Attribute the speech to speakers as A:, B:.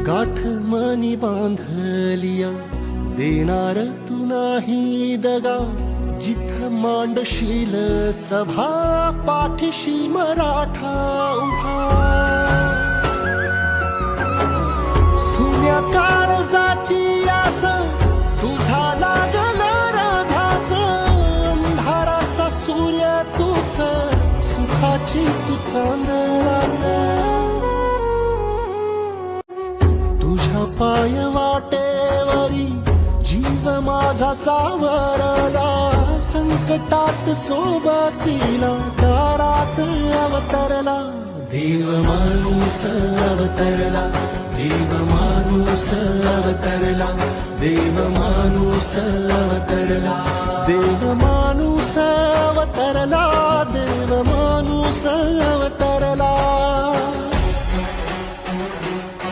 A: गाठ मनी बांधलिया देणार तू नाही दगा, जिथ मांडशील सभा पाठीशी मराठा उभा. सुन्या काळजाची आस तुझा लागल रधास, अंधाराचा सूर्य तूच सुखाची तू चांदरात. तुझ्या पाय वाटेवरी जीव माझा सावरला, संकटात सोबतीला दारात अवतरला. देव माणूस अवतरला, देव माणूस अवतरला, देव माणूस अवतरला, देव माणूस अवतरला, देव माणूस अवतरला.